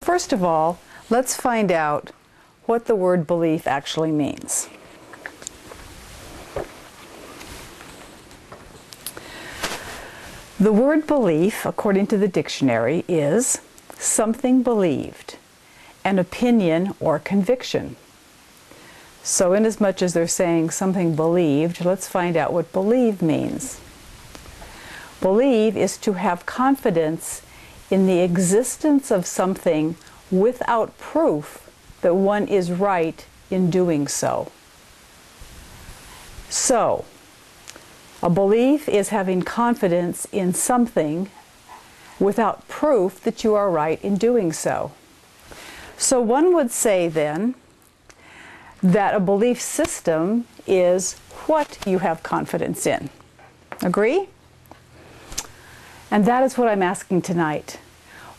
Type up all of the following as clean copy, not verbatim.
First of all, let's find out what the word belief actually means. The word belief, according to the dictionary, is something believed, an opinion or conviction. So inasmuch as they're saying something believed, let's find out what believe means. Believe is to have confidence in the existence of something without proof that one is right in doing so. So, a belief is having confidence in something without proof that you are right in doing so. So one would say then that a belief system is what you have confidence in. Agree? And that is what I'm asking tonight.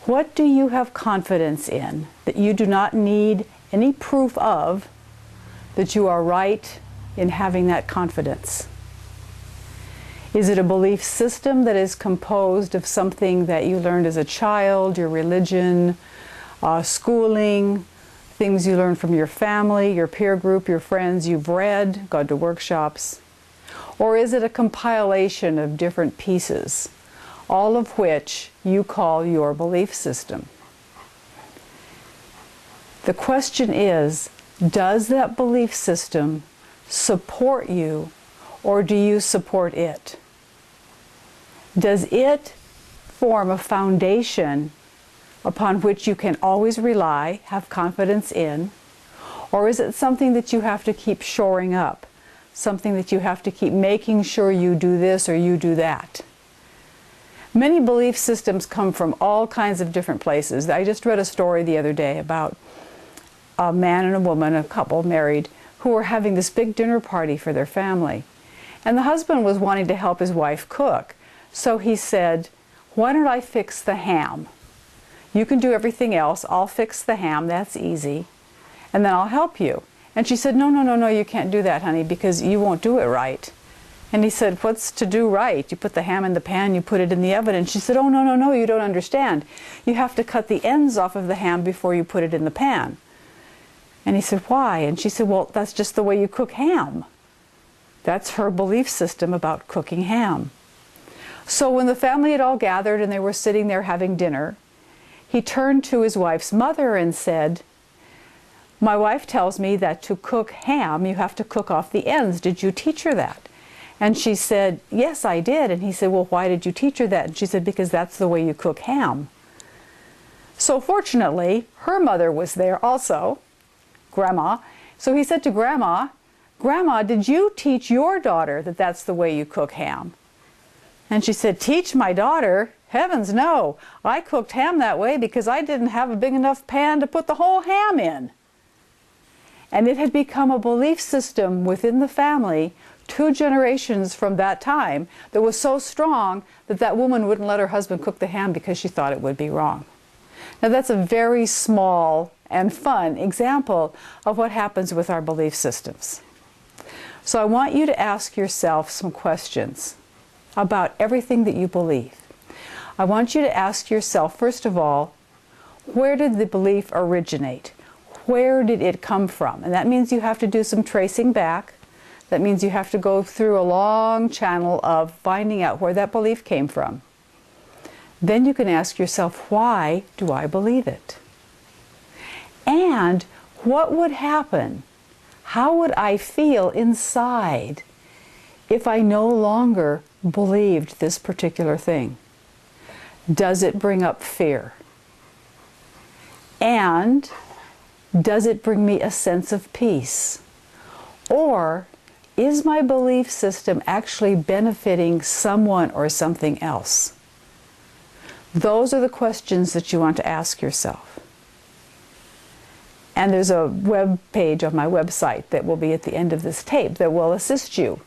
What do you have confidence in that you do not need any proof of that you are right in having that confidence? Is it a belief system that is composed of something that you learned as a child, your religion, schooling, things you learned from your family, your peer group, your friends you've read, gone to workshops? Or is it a compilation of different pieces, all of which you call your belief system? The question is, does that belief system support you, or do you support it? Does it form a foundation upon which you can always rely, have confidence in, or is it something that you have to keep shoring up, something that you have to keep making sure you do this or you do that? Many belief systems come from all kinds of different places. I just read a story the other day about a man and a woman, a couple married, who were having this big dinner party for their family. And the husband was wanting to help his wife cook. So he said, "Why don't I fix the ham? You can do everything else. I'll fix the ham. That's easy. And then I'll help you." And she said, No, you can't do that, honey, because you won't do it right." And he said, "What's to do right? You put the ham in the pan, you put it in the oven." And she said, "Oh, no, you don't understand. You have to cut the ends off of the ham before you put it in the pan." And he said, "Why?" And she said, "Well, that's just the way you cook ham." That's her belief system about cooking ham. So when the family had all gathered and they were sitting there having dinner, he turned to his wife's mother and said, "My wife tells me that to cook ham, you have to cook off the ends. Did you teach her that?" And she said, "Yes, I did." And he said, "Well, why did you teach her that?" And she said, "Because that's the way you cook ham." So fortunately, her mother was there also, Grandma. So he said to Grandma, "Grandma, did you teach your daughter that that's the way you cook ham?" And she said, "Teach my daughter? Heavens no. I cooked ham that way because I didn't have a big enough pan to put the whole ham in." And it had become a belief system within the family 2 generations from that time that was so strong that that woman wouldn't let her husband cook the ham because she thought it would be wrong. Now that's a very small and fun example of what happens with our belief systems. So I want you to ask yourself some questions about everything that you believe. I want you to ask yourself, first of all, where did the belief originate? Where did it come from? And that means you have to do some tracing back. That means you have to go through a long channel of finding out where that belief came from. Then you can ask yourself, why do I believe it? And what would happen? How would I feel inside if I no longer believed this particular thing? Does it bring up fear? And does it bring me a sense of peace? Or is my belief system actually benefiting someone or something else? Those are the questions that you want to ask yourself. And there's a web page on my website that will be at the end of this tape that will assist you,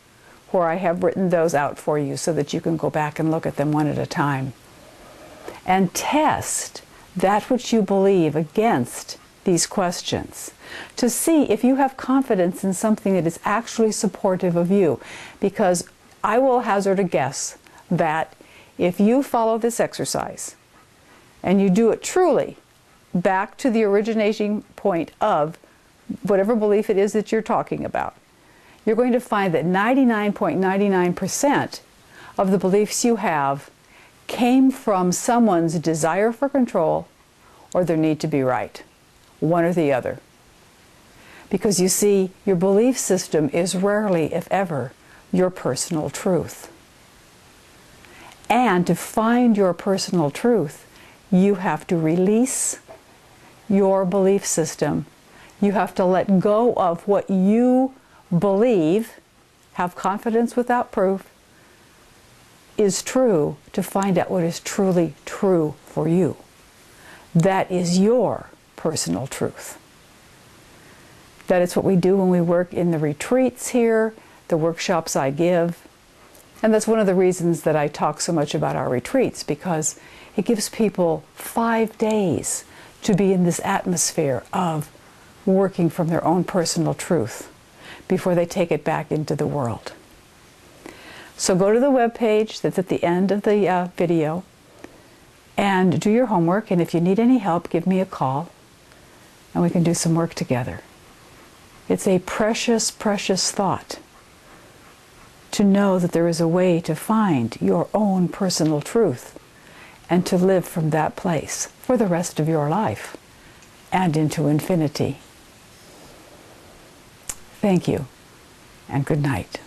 where I have written those out for you so that you can go back and look at them one at a time. And test that which you believe against these questions to see if you have confidence in something that is actually supportive of you. Because I will hazard a guess that if you follow this exercise and you do it truly, back to the originating point of whatever belief it is that you're talking about, you're going to find that 99.99% of the beliefs you have came from someone's desire for control or their need to be right, one or the other. Because you see, your belief system is rarely, if ever, your personal truth. And to find your personal truth, you have to release your belief system. You have to let go of what you believe, have confidence without proof, is true, to find out what is truly true for you. That is your personal truth. That is what we do when we work in the retreats here, the workshops I give. And that's one of the reasons that I talk so much about our retreats, because it gives people 5 days to be in this atmosphere of working from their own personal truth before they take it back into the world. So go to the webpage that's at the end of the video and do your homework. And if you need any help, give me a call and we can do some work together. It's a precious, precious thought to know that there is a way to find your own personal truth and to live from that place for the rest of your life and into infinity. Thank you, and good night.